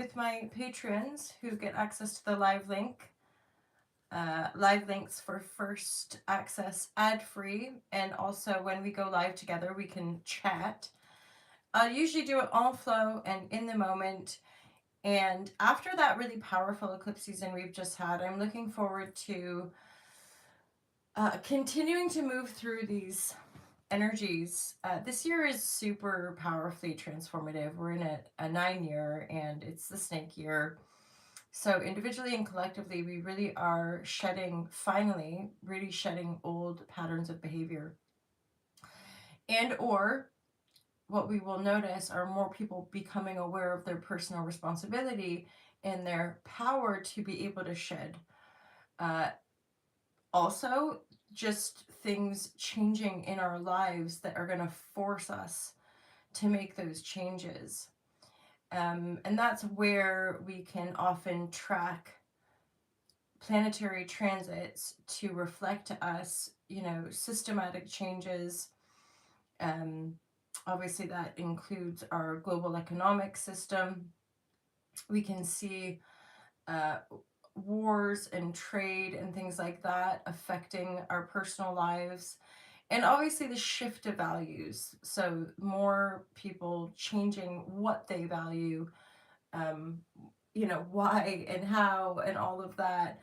with my patrons who get access to the live links for first access ad-free, and also when we go live together we can chat. I usually do it all flow and in the moment, and after that really powerful eclipse season we've just had, I'm looking forward to continuing to move through these energies. This year is super powerfully transformative. We're in a 9 year, and it's the snake year. So individually and collectively, we really are finally shedding old patterns of behavior. And or what we will notice are more people becoming aware of their personal responsibility and their power to be able to shed. Also, just things changing in our lives that are going to force us to make those changes. And that's where we can often track planetary transits to reflect to us, systematic changes. Obviously, that includes our global economic system. We can see wars and trade and things like that affecting our personal lives. And obviously the shift of values. So more people changing what they value, why and how and all of that.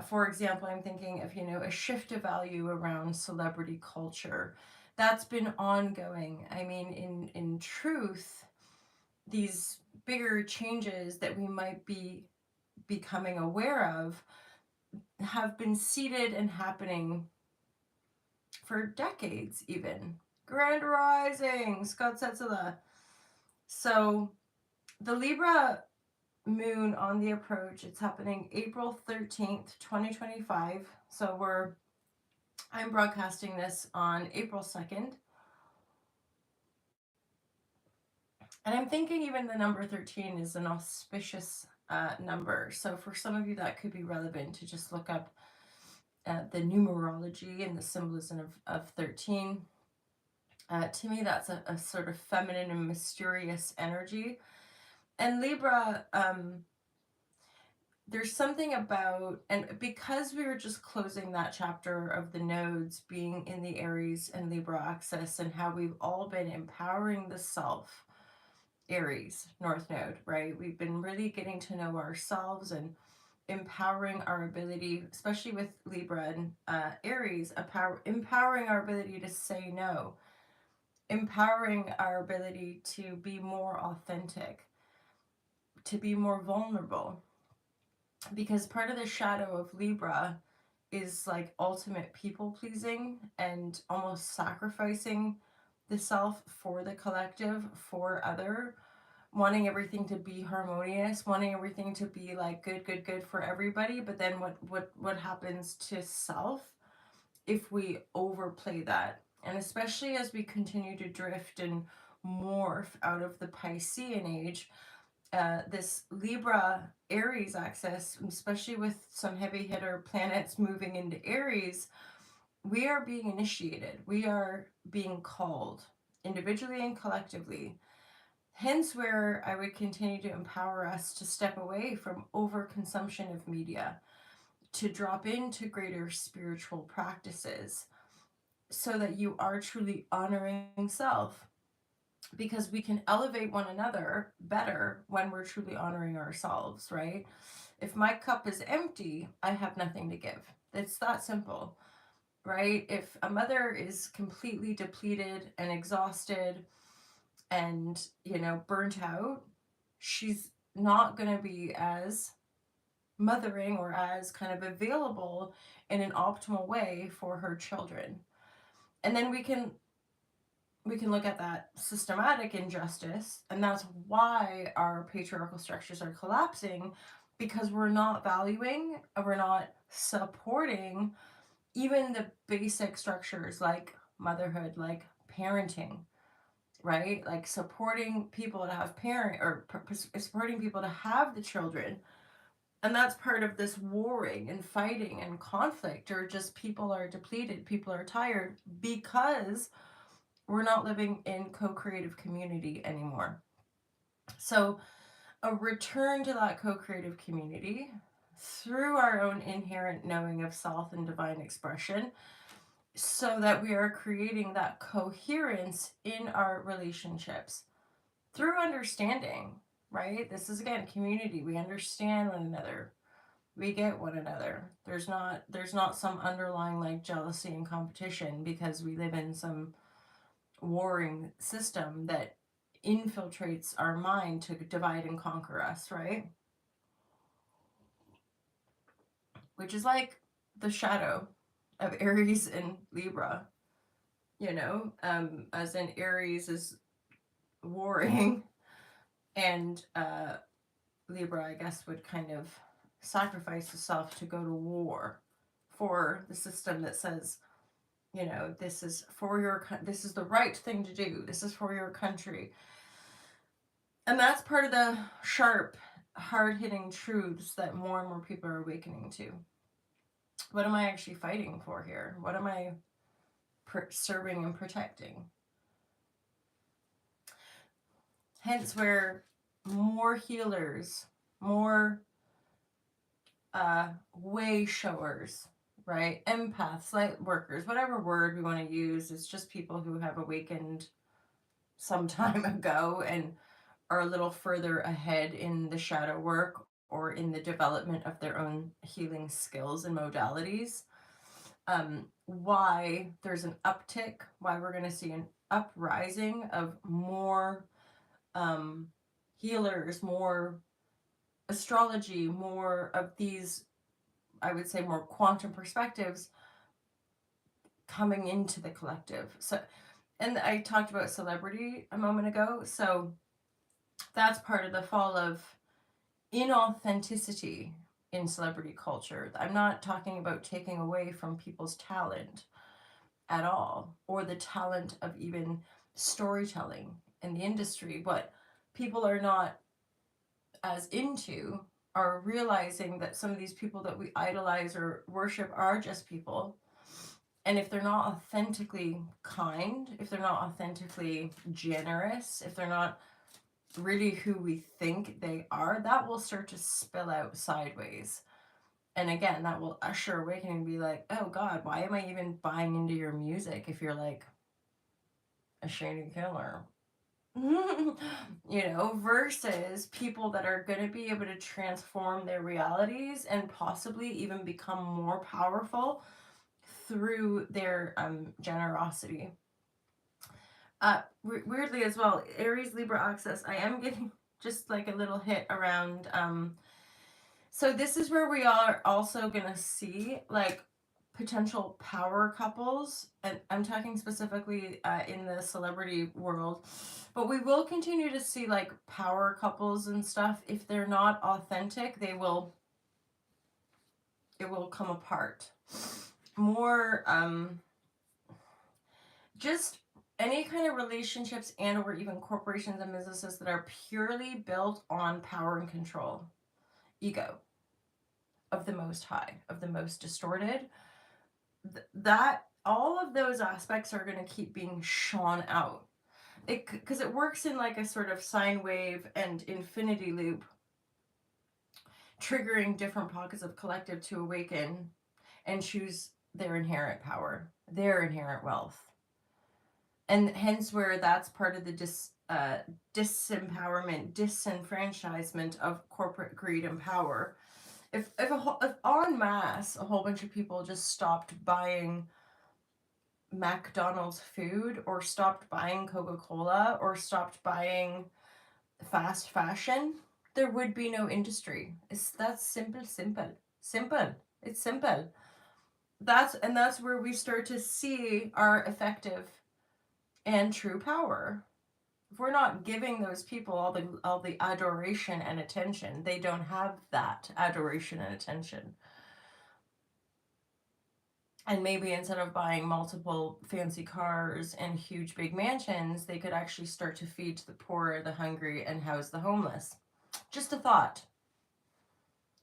For example, I'm thinking of, a shift of value around celebrity culture. That's been ongoing. I mean, in truth, these bigger changes that we might be becoming aware of have been seeded and happening for decades even. Grand Rising, Scott Setzela. So the Libra moon on the approach, it's happening April 13th, 2025. So I'm broadcasting this on April 2nd. And I'm thinking even the number 13 is an auspicious number. So for some of you, that could be relevant to just look up the numerology and the symbolism of 13. To me, that's a sort of feminine and mysterious energy. And Libra, there's something about, and because we were just closing that chapter of the nodes being in the Aries and Libra axis, and how we've all been empowering the self, Aries, North Node, right? We've been really getting to know ourselves and empowering our ability, especially with Libra and Aries, empowering our ability to say no, empowering our ability to be more authentic, to be more vulnerable. Because part of the shadow of Libra is like ultimate people pleasing and almost sacrificing the self for the collective, for other, wanting everything to be harmonious, wanting everything to be like good for everybody. But then what happens to self if we overplay that? And especially as we continue to drift and morph out of the Piscean age, this Libra Aries axis, especially with some heavy hitter planets moving into Aries, we are being initiated. We are being called individually and collectively. Hence where I would continue to empower us to step away from overconsumption of media, to drop into greater spiritual practices so that you are truly honoring self. Because we can elevate one another better when we're truly honoring ourselves, right? If my cup is empty, I have nothing to give. It's that simple, right? If a mother is completely depleted and exhausted and, burnt out, she's not going to be as mothering or as kind of available in an optimal way for her children. And then we can look at that systematic injustice, and that's why our patriarchal structures are collapsing, because we're not valuing, we're not supporting even the basic structures like motherhood, like parenting, right? Like supporting people to have supporting people to have the children. And that's part of this warring and fighting and conflict, or just people are depleted, people are tired because we're not living in co-creative community anymore. So a return to that co-creative community through our own inherent knowing of self and divine expression, so that we are creating that coherence in our relationships through understanding, right? This is again community. We understand one another. We get one another. There's not some underlying like jealousy and competition because we live in some warring system that infiltrates our mind to divide and conquer us, right? Which is like the shadow of Aries and Libra, as in Aries is warring, and Libra, I guess, would kind of sacrifice itself to go to war for the system that says, this is this is the right thing to do. This is for your country. And that's part of the sharp, hard-hitting truths that more and more people are awakening to. What am I actually fighting for here? What am I serving and protecting? Hence where more healers, more way showers, right? Empaths, light workers, whatever word we want to use, it's just people who have awakened some time ago and are a little further ahead in the shadow work or in the development of their own healing skills and modalities. Why there's an uptick, why we're going to see an uprising of more healers, more astrology, more of these, I would say, more quantum perspectives coming into the collective. So, and I talked about celebrity a moment ago. So that's part of the fall of inauthenticity in celebrity culture. I'm not talking about taking away from people's talent at all, or the talent of even storytelling in the industry. What people are not as into are realizing that some of these people that we idolize or worship are just people. And if they're not authentically kind, if they're not authentically generous, if they're not really who we think they are, that will start to spill out sideways. And again, that will usher awakening and be like, oh God, why am I even buying into your music if you're like a shady killer? Versus people that are going to be able to transform their realities and possibly even become more powerful through their generosity. Weirdly as well, Aries Libra axis, I am getting just like a little hit around. So this is where we are also going to see like potential power couples, and I'm talking specifically in the celebrity world, but we will continue to see like power couples and stuff. If they're not authentic, it will come apart more. Just any kind of relationships and or even corporations and businesses that are purely built on power and control, ego of the most high, of the most distorted, that all of those aspects are going to keep being shone out, because it works in like a sort of sine wave and infinity loop, triggering different pockets of collective to awaken and choose their inherent power, their inherent wealth. And hence where that's part of the disempowerment, disenfranchisement of corporate greed and power. If en masse a whole bunch of people just stopped buying McDonald's food or stopped buying Coca-Cola or stopped buying fast fashion, there would be no industry. That's simple. It's simple. That's where we start to see our effective and true power. If we're not giving those people all the adoration and attention, they don't have that adoration and attention. And maybe instead of buying multiple fancy cars and huge big mansions, they could actually start to feed the poor, the hungry, and house the homeless. Just a thought,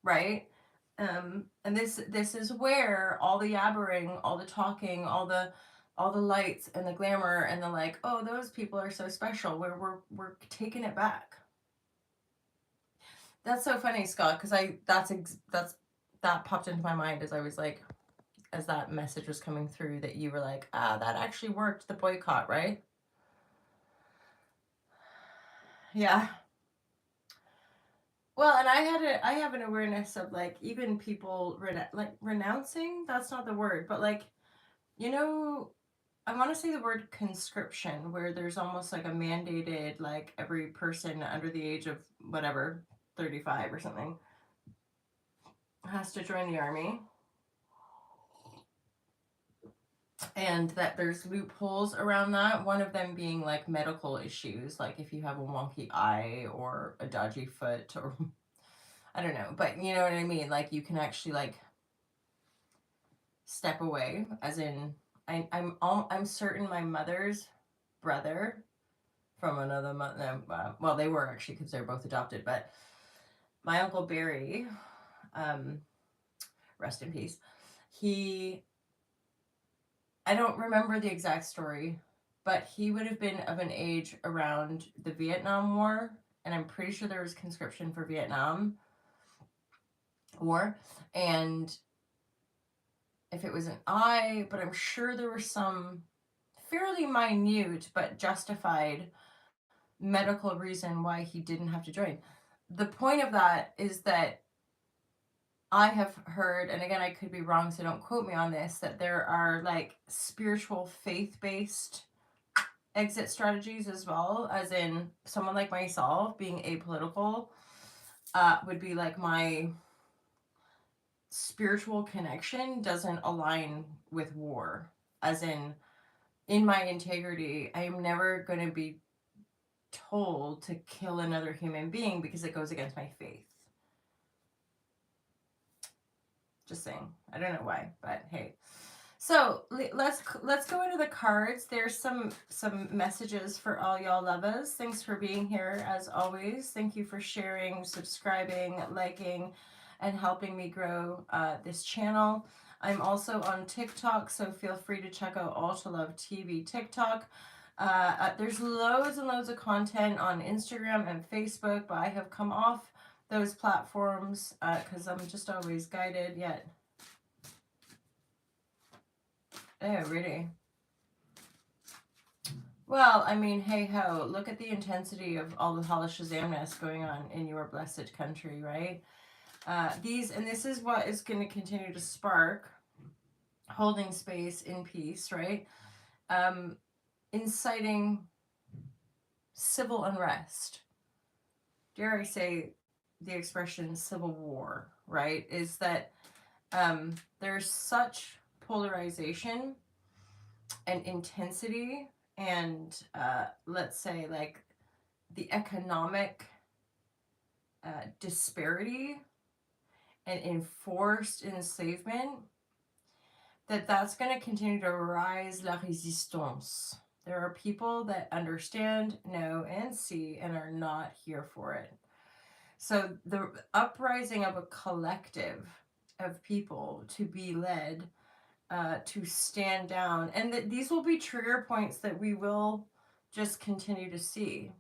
right? And this is where all the yabbering, all the talking, all the lights and the glamour and the like, oh, those people are so special, where we're taking it back. That's so funny, Scott, because that popped into my mind as I was like, as that message was coming through, that you were like, that actually worked, the boycott, right? Yeah. Well, and I have an awareness of like even people like renouncing, that's not the word, but like, you know, I want to say the word conscription, where there's almost like a mandated, like every person under the age of whatever, 35 or something, has to join the army. And that there's loopholes around that. One of them being like medical issues, like if you have a wonky eye or a dodgy foot, or I don't know, but you know what I mean? Like you can actually like step away, as in I'm certain my mother's brother from another mother. Well, they were actually, because they're both adopted. But my uncle Barry, um, rest in peace. He, I don't remember the exact story, but he would have been of an age around the Vietnam War, and I'm pretty sure there was conscription for Vietnam War, and if it was an eye, but I'm sure there was some fairly minute but justified medical reason why he didn't have to join. The point of that is that I have heard, and again, I could be wrong, so don't quote me on this, that there are like spiritual faith based exit strategies as well, as in someone like myself being apolitical would be like my spiritual connection doesn't align with war, as in my integrity, I am never going to be told to kill another human being because it goes against my faith. Just saying. I don't know why, but hey. So let's go into the cards. There's some messages for all y'all lovers. Thanks for being here as always. Thank you for sharing, subscribing, liking, and helping me grow this channel. I'm also on TikTok, so feel free to check out All to Love TV TikTok. There's loads and loads of content on Instagram and Facebook, but I have come off those platforms because I'm just always guided yet. Oh, really? Well, I mean, hey ho, look at the intensity of all the Hala Shazamness going on in your blessed country, right? This is what is going to continue to spark holding space in peace, right? Inciting civil unrest. Dare I say the expression civil war, right? Is that there's such polarization and intensity and let's say like the economic disparity and enforced enslavement that's going to continue to rise la résistance. There are people that understand, know, and see and are not here for it. So the uprising of a collective of people to be led to stand down, and that these will be trigger points that we will just continue to see.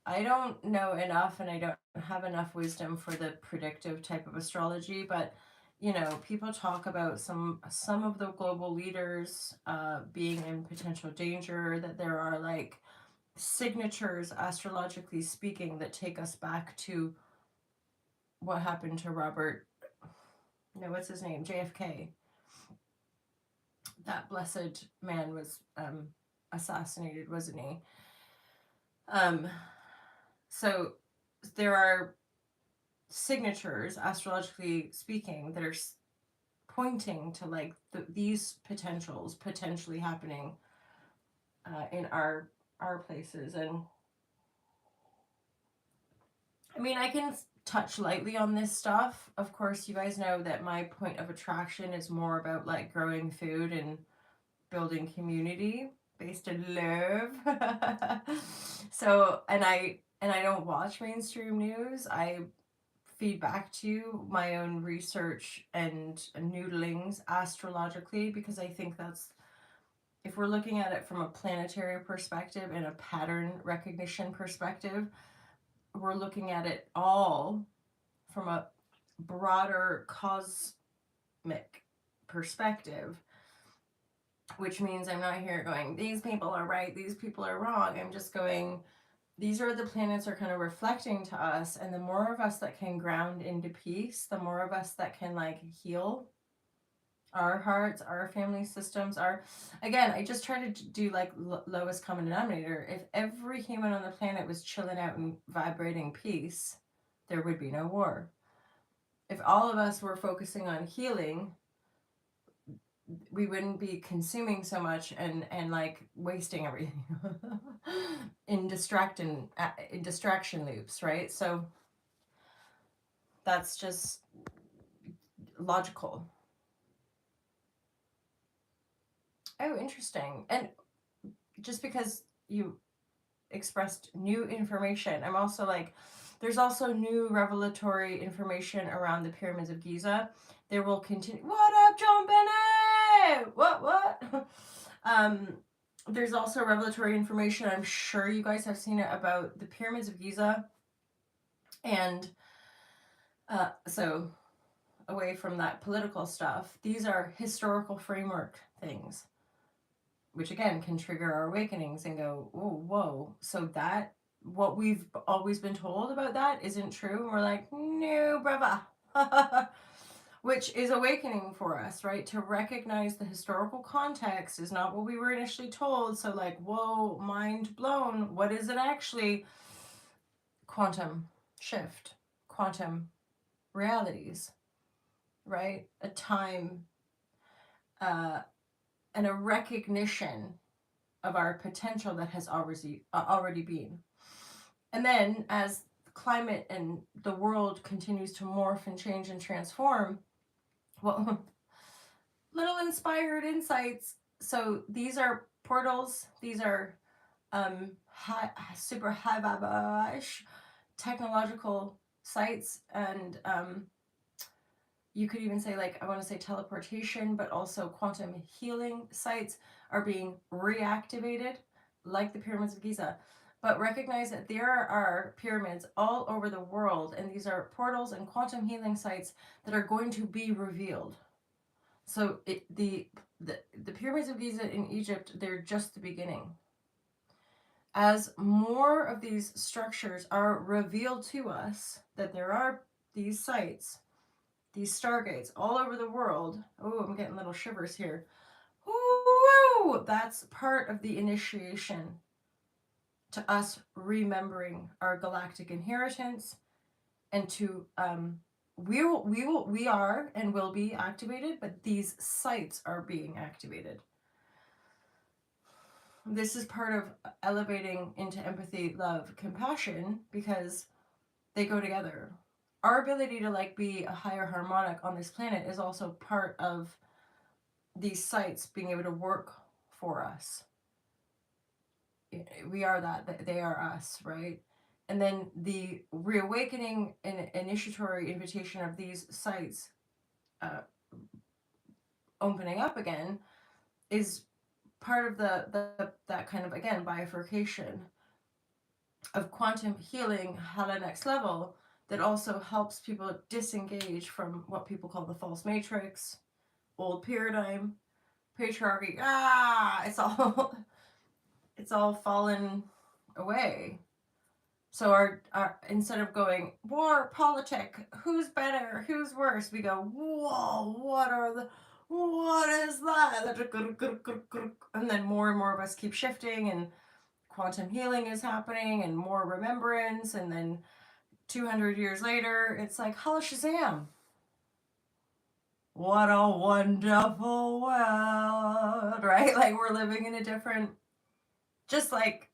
I don't know enough and I don't have enough wisdom for the predictive type of astrology, but you know, people talk about some of the global leaders being in potential danger, that there are like signatures astrologically speaking that take us back to what happened to Robert, no, what's his name, JFK. That blessed man was assassinated, wasn't he? So there are signatures, astrologically speaking, that are pointing to like these potentials potentially happening in our places. And I mean, I can touch lightly on this stuff. Of course, you guys know that my point of attraction is more about like growing food and building community based in love. So, and I don't watch mainstream news. I feed back to you my own research and noodlings astrologically, because I think that's, if we're looking at it from a planetary perspective and a pattern recognition perspective, we're looking at it all from a broader cosmic perspective, which means I'm not here going, these people are right, these people are wrong. I'm just going, these are the planets are kind of reflecting to us. And the more of us that can ground into peace, the more of us that can like heal our hearts, our family systems, our, again, I just try to do like lowest common denominator. If every human on the planet was chilling out and vibrating peace, there would be no war. If all of us were focusing on healing, we wouldn't be consuming so much and like wasting everything in distraction loops, right? So that's just logical. Oh, interesting. And just because you expressed new information, I'm also like, there's also new revelatory information around the pyramids of Giza. There will continue. What up, John Bennett? What? There's also revelatory information. I'm sure you guys have seen it about the pyramids of Giza. And so away from that political stuff, these are historical framework things, which again can trigger our awakenings and go, oh, whoa. So that what we've always been told about that isn't true. And we're like, no, brother. Which is awakening for us, right? To recognize the historical context is not what we were initially told. So like, whoa, mind blown. What is it actually? Quantum shift, quantum realities, right? A time and a recognition of our potential that has already been. And then as climate and the world continues to morph and change and transform, well, little inspired insights. So these are portals. These are super high vibe technological sites, and you could even say, like, I want to say teleportation, but also quantum healing sites are being reactivated, like the pyramids of Giza. But recognize that there are pyramids all over the world, and these are portals and quantum healing sites that are going to be revealed. So the pyramids of Giza in Egypt, they're just the beginning. As more of these structures are revealed to us, that there are these sites, these stargates all over the world. Oh, I'm getting little shivers here. Ooh, that's part of the initiation to us remembering our galactic inheritance, and to we are and will be activated, but these sites are being activated. This is part of elevating into empathy, love, compassion, because they go together. Our ability to like be a higher harmonic on this planet is also part of these sites being able to work for us. We are that, they are us, right? And then the reawakening and initiatory invitation of these sites opening up again is part of that kind of, again, bifurcation of quantum healing at a next level that also helps people disengage from what people call the false matrix, old paradigm, patriarchy. It's all fallen away. So our instead of going war, politic, who's better, who's worse, we go, whoa, what is that? And then more and more of us keep shifting, and quantum healing is happening, and more remembrance, and then 200 years later, it's like, holla Shazam. What a wonderful world, right? Like we're living in a different, just like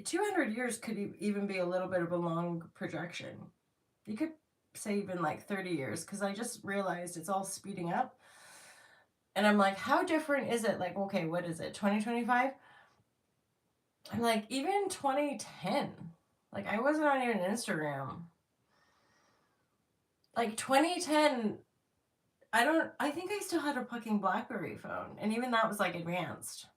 200 years could even be a little bit of a long projection. You could say even like 30 years, because I just realized it's all speeding up. And I'm like, how different is it? Like, okay, what is it, 2025? I'm like, even 2010. Like, I wasn't on even Instagram. Like, 2010, I think I still had a fucking BlackBerry phone. And even that was like advanced.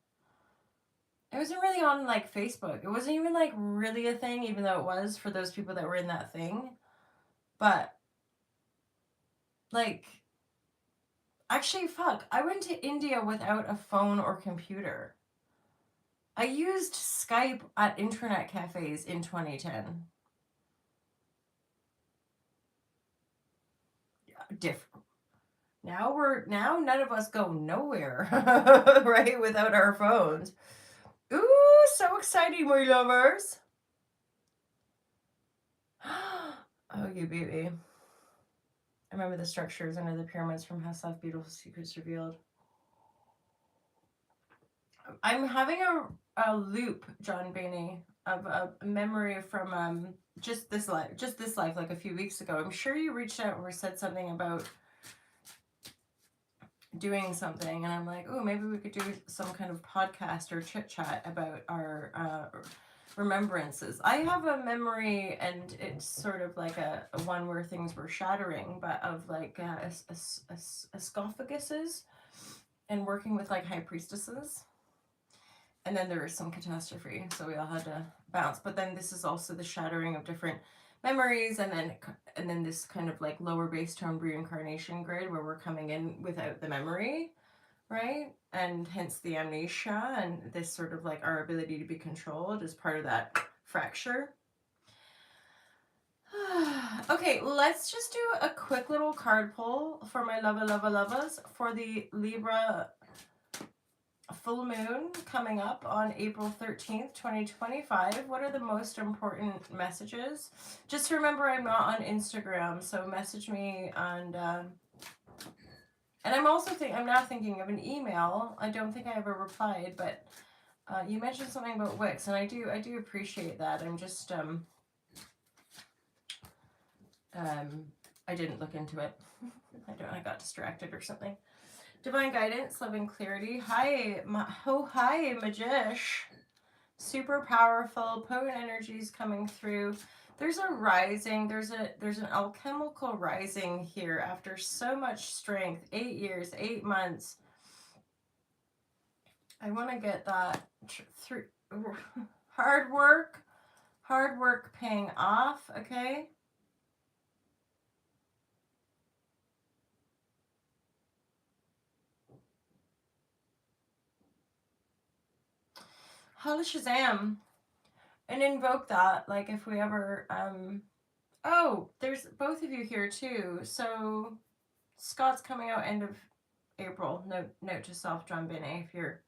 It wasn't really on like Facebook. It wasn't even like really a thing, even though it was for those people that were in that thing. But like, actually, fuck, I went to India without a phone or computer. I used Skype at internet cafes in 2010. Different. Now none of us go nowhere, right, without our phones. Ooh, so exciting, my lovers. Oh, you baby. I remember the structures under the pyramids from How Soft Beautiful Secrets Revealed. I'm having a loop, John Bainey, of a memory from just this life, like a few weeks ago. I'm sure you reached out or said something about doing something, and I'm like, oh, maybe we could do some kind of podcast or chit chat about our remembrances. I have a memory, and it's sort of like a one where things were shattering, but of like esophaguses and working with like high priestesses. And then there was some catastrophe, so we all had to bounce. But then this is also the shattering of different memories, and then this kind of like lower base tone reincarnation grid where we're coming in without the memory, right? And hence the amnesia and this sort of like our ability to be controlled is part of that fracture. Okay, let's just do a quick little card pull for my lovas for the Libra full moon coming up on April 13th, 2025. What are the most important messages? Just remember, I'm not on Instagram, so message me and I'm now thinking of an email. I don't think I ever replied, but you mentioned something about Wix, and I do appreciate that. I'm just I didn't look into it. I got distracted or something. Divine guidance, love and clarity. Hi, hi, Magish. Super powerful, potent energies coming through. There's a rising, there's an alchemical rising here after so much strength. 8 years, 8 months. I want to get that through. Hard work paying off, okay? Holla Shazam. And invoke that, like if we ever, oh, there's both of you here too. So Scott's coming out end of April. Note to self, John Binney, if you're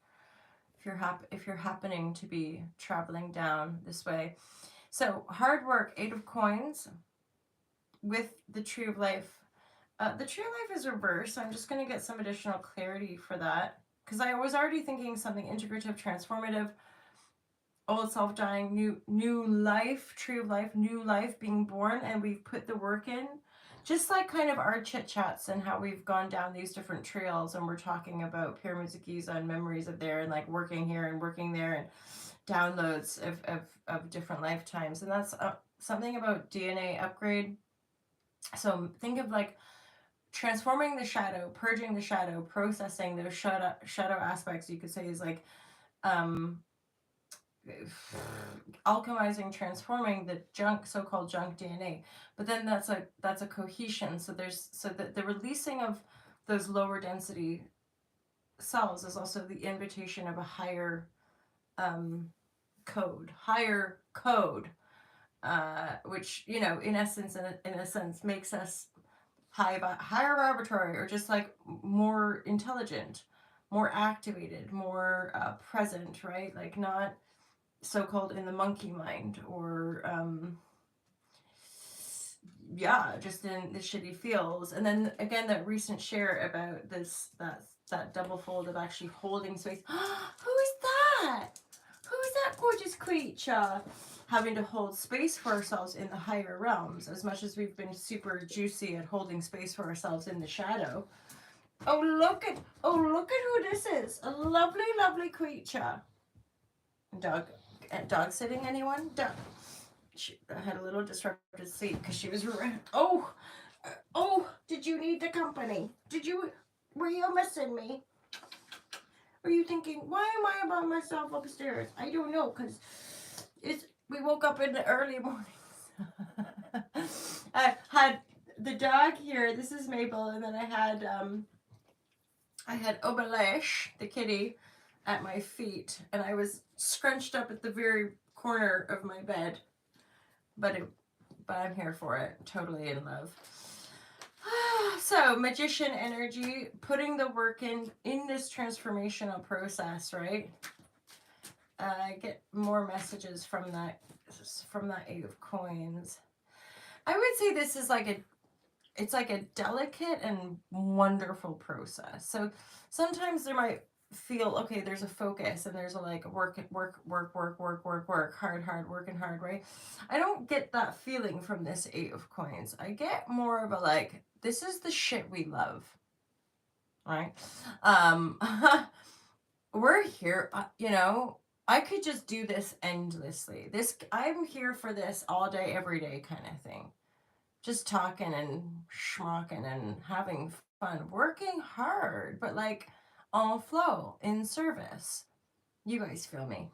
happening to be traveling down this way. So hard work, 8 of Coins, with the Tree of Life. The Tree of Life is reversed, so I'm just going to get some additional clarity for that, because I was already thinking something integrative, transformative, old self dying, new life, Tree of Life, new life being born, and we've put the work in. Just like kind of our chit chats and how we've gone down these different trails, and we're talking about pyramids of Giza and memories of there, and like working here and working there, and downloads of different lifetimes. And that's something about DNA upgrade. So think of like transforming the shadow, purging the shadow, processing those shadow aspects, you could say, is like alchemizing, transforming the junk, so-called junk DNA. But then that's a cohesion. So the releasing of those lower density cells is also the invitation of a higher higher code, which, you know, in a sense makes us higher vibratory, or just like more intelligent, more activated, more present, right? Like not so-called in the monkey mind, or yeah, just in the shitty feels. And then again, that recent share about that double fold of actually holding space. Who is that? Who is that gorgeous creature? Having to hold space for ourselves in the higher realms, as much as we've been super juicy at holding space for ourselves in the shadow. Oh, look at who this is. A lovely, lovely creature. Dog sitting, anyone? Dog. She had a little disrupted sleep because she was around. Oh, did you need the company? Were you missing me? Are you thinking, why am I by myself upstairs? I don't know, because we woke up in the early mornings. I had the dog here. This is Mabel, and then I had Obelish, the kitty, at my feet, and I was scrunched up at the very corner of my bed. But I'm here for it. Totally in love. So, magician energy, putting the work in this transformational process, right? I get more messages from that Eight of Coins. I would say this is it's like a delicate and wonderful process. So sometimes there might feel, okay, there's a focus and there's a like work, hard, working hard, right? I don't get that feeling from this Eight of Coins. I get more of a like, this is the shit we love, right? We're here, I could just do this endlessly. I'm here for this all day, every day kind of thing. Just talking and schmucking and having fun, working hard, but like all flow in service. You guys feel me?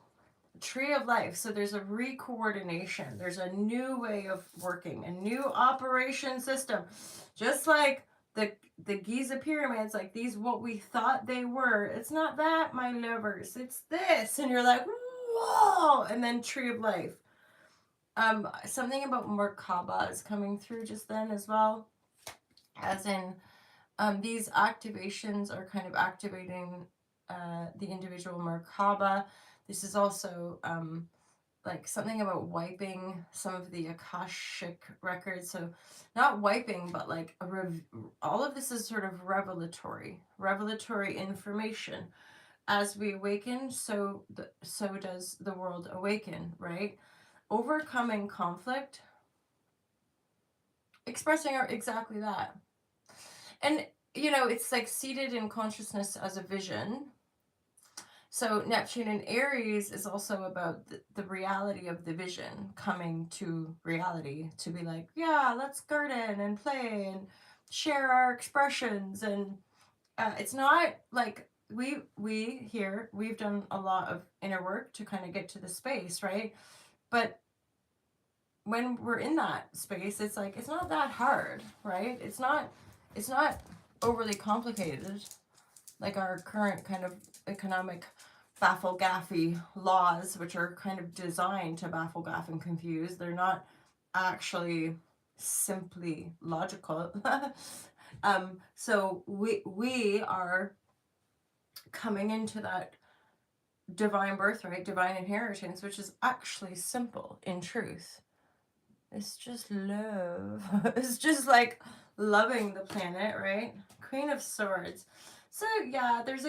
Tree of Life. So there's a re-coordination. There's a new way of working, a new operation system. Just like the Giza pyramids, like these, what we thought they were. It's not that, my lovers. It's this. And you're like, whoa. And then Tree of Life. Something about Merkaba is coming through just then as well. As in, these activations are kind of activating the individual Merkaba. This is also like something about wiping some of the Akashic records. So not wiping, but like all of this is sort of revelatory information. As we awaken, so does the world awaken, right? Overcoming conflict, expressing exactly that. And it's like seated in consciousness as a vision. So Neptune in Aries is also about the reality of the vision coming to reality, to be like, yeah, let's garden and play and share our expressions. And it's not like we've done a lot of inner work to kind of get to the space, right? But when we're in that space, it's like, it's not that hard, right? It's not overly complicated, like our current kind of economic baffle-gaffy laws, which are kind of designed to baffle, gaff, and confuse. They're not actually simply logical. So we are coming into that divine birthright, divine inheritance, which is actually simple in truth. It's just love. It's just like loving the planet, right? Queen of Swords. So yeah, there's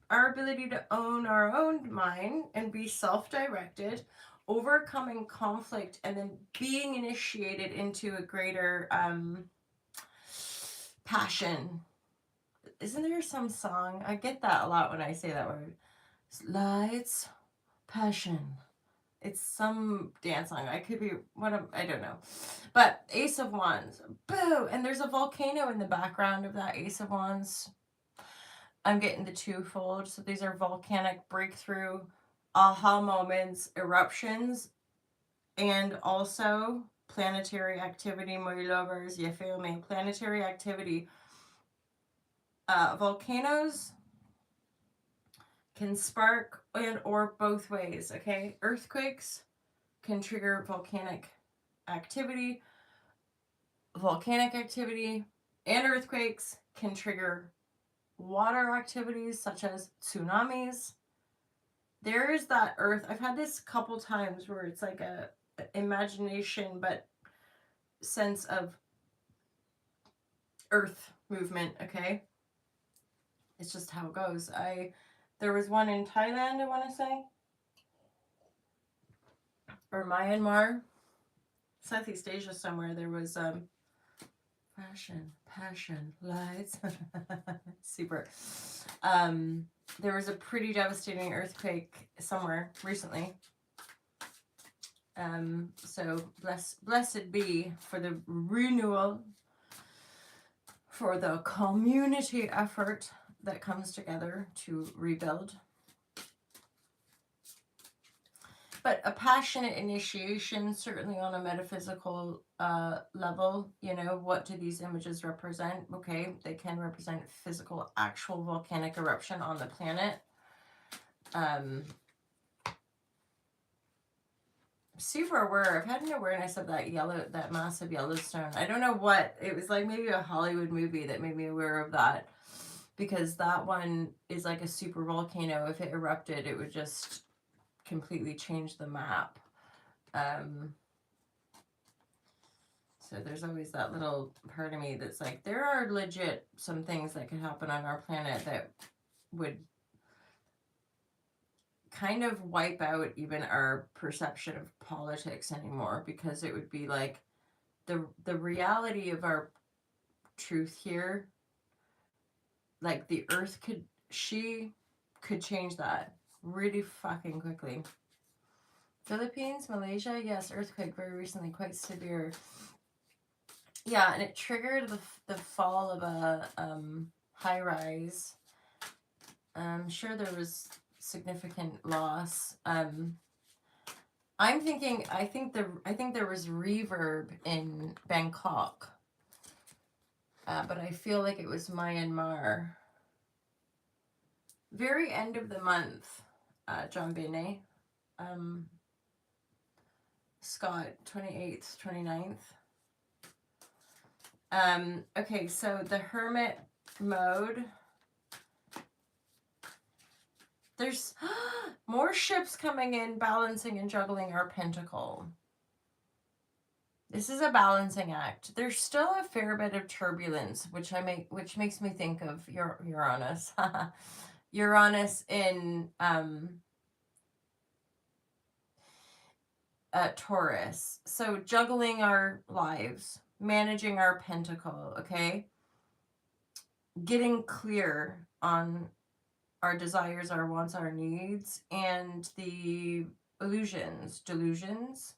our ability to own our own mind and be self-directed, overcoming conflict, and then being initiated into a greater passion. Isn't there some song? I get that a lot when I say that word. Lights, passion. It's some dance song. I could be I don't know. But Ace of Wands. Boo! And there's a volcano in the background of that Ace of Wands. I'm getting the twofold. So these are volcanic breakthrough, aha moments, eruptions, and also planetary activity, my lovers. You feel me? Planetary activity. Volcanoes can spark and or both ways, okay? Earthquakes can trigger volcanic activity. Volcanic activity and earthquakes can trigger water activities such as tsunamis. There is that earth. I've had this a couple times where it's like a imagination but sense of earth movement, okay? It's just how it goes. There was one in Thailand, I want to say, or Myanmar, Southeast Asia somewhere. There was passion, lights. Super. There was a pretty devastating earthquake somewhere recently. So blessed be for the renewal, for the community effort that comes together to rebuild. But a passionate initiation, certainly on a metaphysical level, you know, what do these images represent? Okay, they can represent physical, actual volcanic eruption on the planet. Super aware. I've had an awareness of that massive Yellowstone. I don't know what, it was like maybe a Hollywood movie that made me aware of that, because that one is like a super volcano. If it erupted, it would just completely change the map. So there's always that little part of me that's like, there are legit some things that could happen on our planet that would kind of wipe out even our perception of politics anymore, because it would be like the reality of our truth here, like the earth could change that really fucking quickly. Philippines, Malaysia, yes, earthquake very recently, quite severe. Yeah, and it triggered the fall of a high rise. I'm sure there was significant loss. I think there was reverb in Bangkok, but I feel like it was Myanmar. Very end of the month, John Binney. Scott, 28th, 29th. Okay, so the hermit mode. There's more ships coming in, balancing and juggling our pentacle. This is a balancing act. There's still a fair bit of turbulence, which makes me think of Uranus. Uranus in Taurus. So juggling our lives, managing our pentacle, okay? Getting clear on our desires, our wants, our needs, and the delusions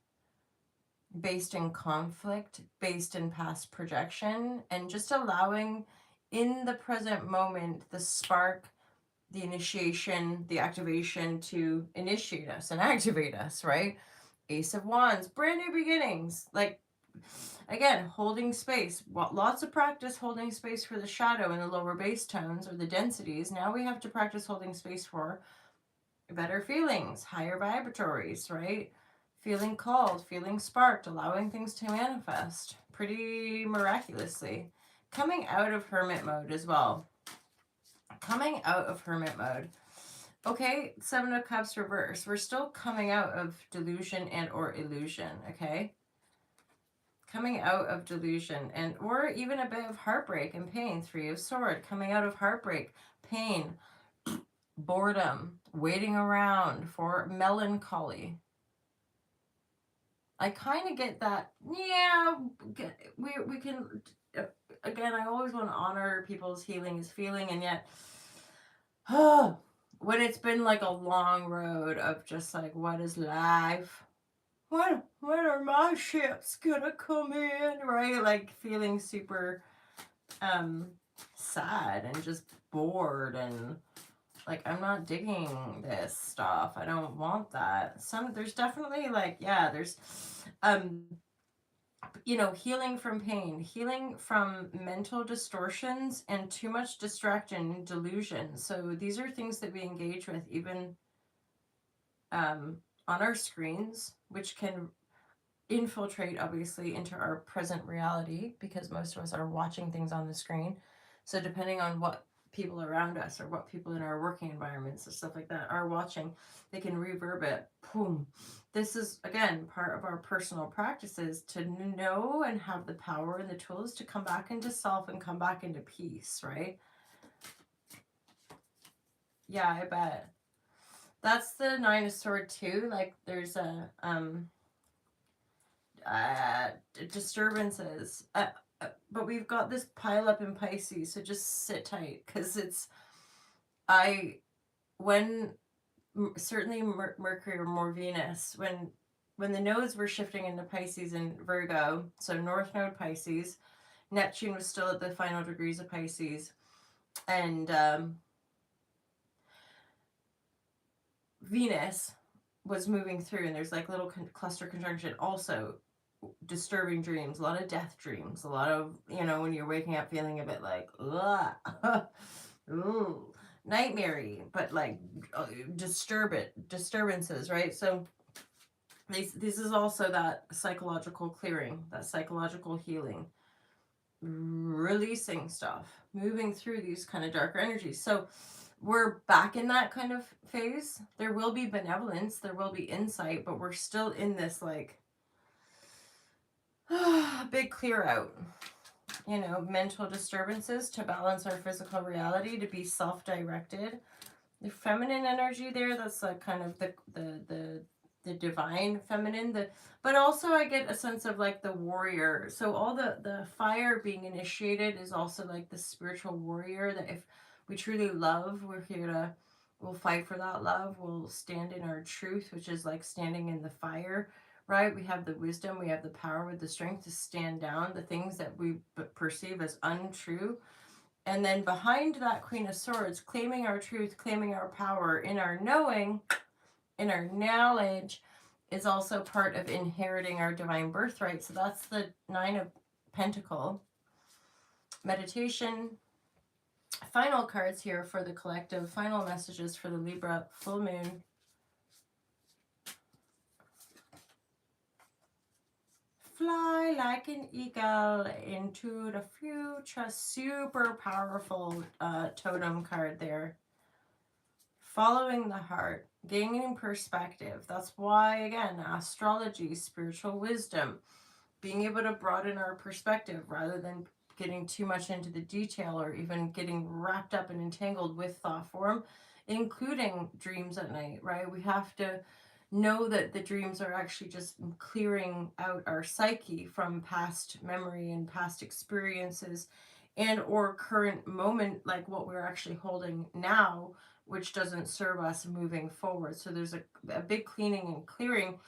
based in conflict, based in past projection, and just allowing in the present moment the spark, the initiation, the activation to initiate us and activate us, right? Ace of Wands, brand new beginnings. Like, again, holding space. Lots of practice holding space for the shadow in the lower base tones or the densities. Now we have to practice holding space for better feelings, higher vibratories, right? Feeling called, feeling sparked, allowing things to manifest pretty miraculously. Coming out of hermit mode as well. Coming out of hermit mode. Okay, Seven of Cups reverse. We're still coming out of delusion and or illusion, okay? Coming out of delusion and or even a bit of heartbreak and pain. Three of Sword. Coming out of heartbreak, pain, boredom, waiting around for melancholy. I kind of get that. Yeah, we can, again, I always want to honor people's healing is feeling, and yet when it's been like a long road of just like, what is life, when are my ships gonna come in, right? Like feeling super sad and just bored and like, I'm not digging this stuff. I don't want that. There's definitely like, yeah, there's, you know, healing from pain, healing from mental distortions and too much distraction and delusion. So these are things that we engage with even on our screens, which can infiltrate obviously into our present reality, because most of us are watching things on the screen. So depending on what people around us or what people in our working environments and stuff like that are watching, they can reverb it. Boom. This is, again, part of our personal practices to know and have the power and the tools to come back into self and come back into peace, right? Yeah, I bet. That's the Nine of Swords too. Like there's a disturbances. But we've got this pile up in Pisces, so just sit tight, because it's, when certainly Mercury or more Venus, when the nodes were shifting into Pisces and Virgo, so North Node Pisces, Neptune was still at the final degrees of Pisces, And Venus was moving through, and there's like little cluster conjunction, also disturbing dreams, a lot of death dreams, a lot of, when you're waking up feeling a bit like, ooh, nightmare-y, but like disturbances, right? So this is also that psychological clearing, that psychological healing, releasing stuff, moving through these kind of darker energies. So we're back in that kind of phase. There will be benevolence, there will be insight, but we're still in this like big clear out, mental disturbances to balance our physical reality, to be self-directed. The feminine energy there, that's like kind of the divine feminine, but also I get a sense of like the warrior. So all the fire being initiated is also like the spiritual warrior, that if we truly love, we'll fight for that love, we'll stand in our truth, which is like standing in the fire, right? We have the wisdom, we have the power with the strength to stand down the things that we perceive as untrue. And then behind that Queen of Swords, claiming our truth, claiming our power in our knowing, in our knowledge, is also part of inheriting our divine birthright. So that's the Nine of Pentacles. Meditation. Final cards here for the collective. Final messages for the Libra full moon. Fly like an eagle into the future. Super powerful totem card there. Following the heart, gaining perspective. That's why, again, astrology, spiritual wisdom, being able to broaden our perspective rather than getting too much into the detail or even getting wrapped up and entangled with thought form, including dreams at night, right? We have to know that the dreams are actually just clearing out our psyche from past memory and past experiences and or current moment, like what we're actually holding now, which doesn't serve us moving forward. So there's a big cleaning and clearing.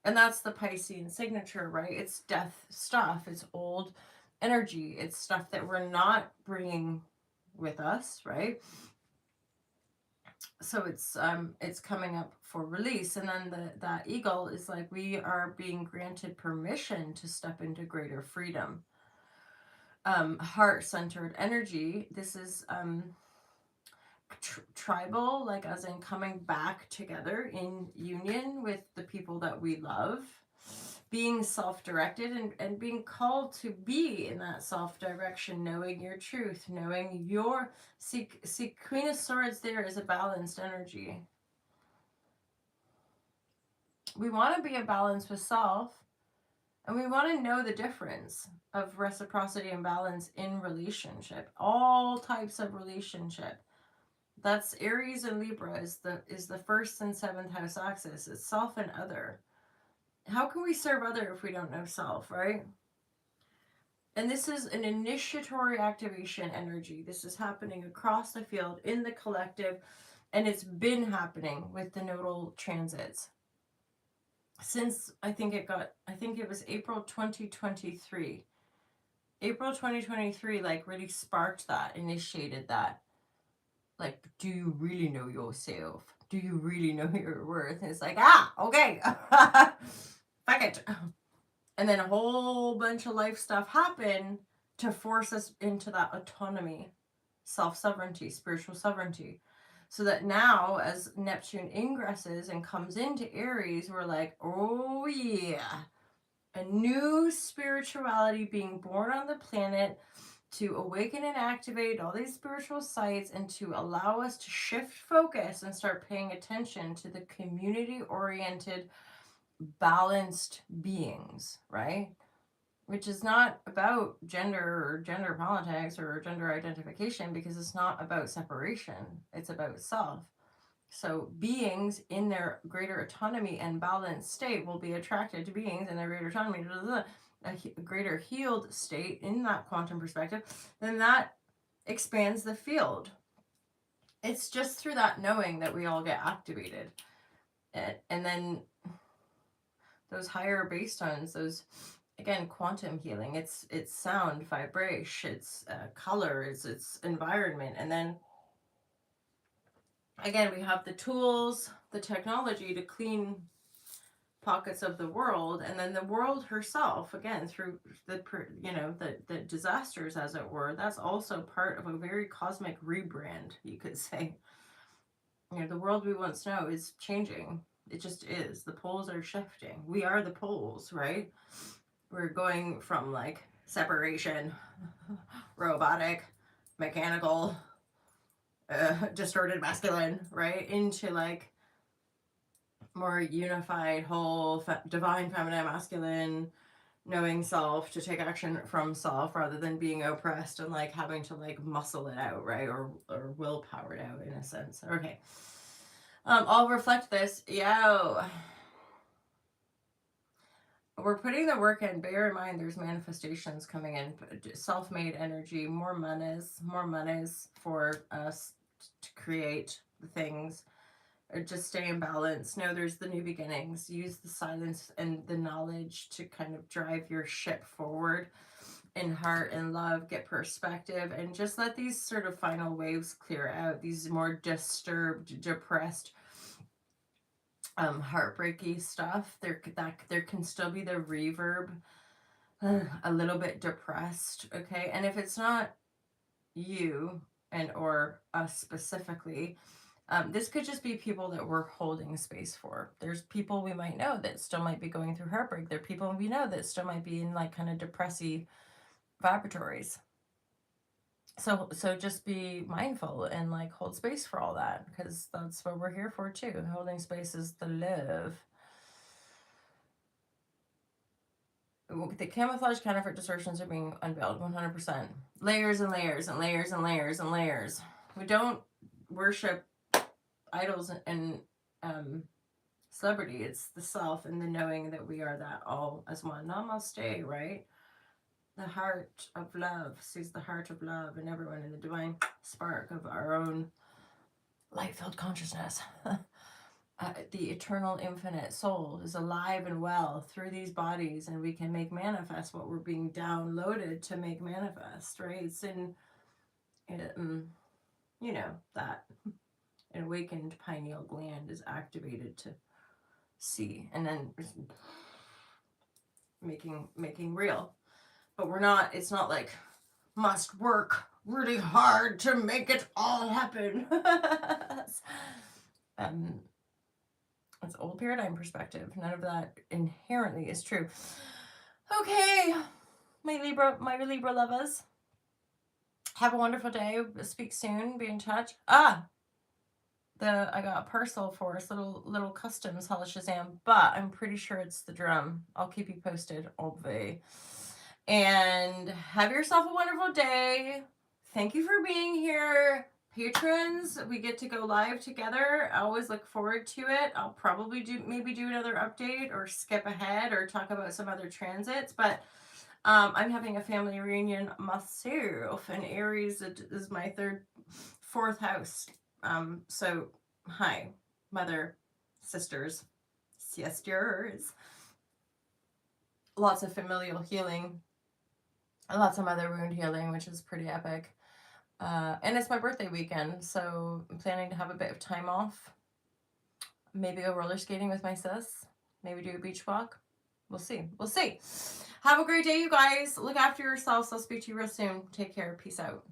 And that's the Piscean signature, right? It's death stuff. It's old energy. It's stuff that we're not bringing with us, right? So it's coming up for release. And then that eagle is like, we are being granted permission to step into greater freedom. Heart-centered energy. This is tribal, like as in coming back together in union with the people that we love, being self-directed and being called to be in that self-direction, knowing your truth, knowing your see Queen of Swords there is a balanced energy. We want to be a balance with self, and we want to know the difference of reciprocity and balance in relationship, all types of relationship. That's Aries and Libra is the first and seventh house axis. It's self and other. How can we serve other if we don't know self, right? And this is an initiatory activation energy. This is happening across the field in the collective, and it's been happening with the nodal transits since I think it was April 2023. April 2023 like really sparked that, initiated that. Like, do you really know yourself? Do you really know your worth? And it's like, okay. Fuck it. And then a whole bunch of life stuff happened to force us into that autonomy, self-sovereignty, spiritual sovereignty. So that now, as Neptune ingresses and comes into Aries, we're like, oh yeah, a new spirituality being born on the planet to awaken and activate all these spiritual sites and to allow us to shift focus and start paying attention to the community-oriented, balanced beings, right? Which is not about gender or gender politics or gender identification, because it's not about separation. It's about self. So beings in their greater autonomy and balanced state will be attracted to beings in their greater autonomy, a greater healed state in that quantum perspective. Then that expands the field. It's just through that knowing that we all get activated. And then those higher base tones, those again, quantum healing. It's sound, vibration, it's color, it's environment. And then again, we have the tools, the technology to clean pockets of the world, and then the world herself, again, through the the disasters, as it were. That's also part of a very cosmic rebrand, you could say. The world we once know is changing. It just is. The poles are shifting. We are the poles, right? We're going from like separation, robotic, mechanical, distorted masculine, right, into like more unified, whole, divine feminine, masculine, knowing self, to take action from self rather than being oppressed and like having to like muscle it out, right, or willpower it out in a sense. Okay. I'll reflect this. We're putting the work in. Bear in mind, there's manifestations coming in, self-made energy, more monies for us to create the things, or just stay in balance. No, there's the new beginnings. Use the silence and the knowledge to kind of drive your ship forward in heart and love. Get perspective and just let these sort of final waves clear out. These more disturbed, depressed, heartbreaky stuff. There can still be the reverb, a little bit depressed. Okay, and if it's not you and or us specifically, this could just be people that we're holding space for. There's people we might know that still might be going through heartbreak. There are people we know that still might be in like kind of depressy vibratories. So just be mindful and like hold space for all that, because that's what we're here for too. Holding space is the love. The camouflage counterfeit distortions are being unveiled 100%. Layers and layers and layers and layers and layers. We don't worship idols and celebrity. It's the self and the knowing that we are that all as one. Namaste, right? The heart of love sees the heart of love in everyone, in the divine spark of our own light-filled consciousness. The eternal infinite soul is alive and well through these bodies, and we can make manifest what we're being downloaded to make manifest, right? It's in that an awakened pineal gland is activated to see, and then making real. But it's not like must work really hard to make it all happen. It's old paradigm perspective. None of that inherently is true. Okay, my Libra lovers. Have a wonderful day. Speak soon. Be in touch. I got a parcel for us, little customs, Hella Shazam, but I'm pretty sure it's the drum. I'll keep you posted, obvi. And have yourself a wonderful day. Thank you for being here. Patrons, we get to go live together. I always look forward to it. I'll probably maybe do another update or skip ahead or talk about some other transits, but I'm having a family reunion myself, and Aries is my fourth house. So hi, mother, sisters, lots of familial healing, lots of mother wound healing, which is pretty epic. And it's my birthday weekend, so I'm planning to have a bit of time off. Maybe go roller skating with my sis. Maybe do a beach walk. We'll see. Have a great day, you guys. Look after yourselves. I'll speak to you real soon. Take care. Peace out.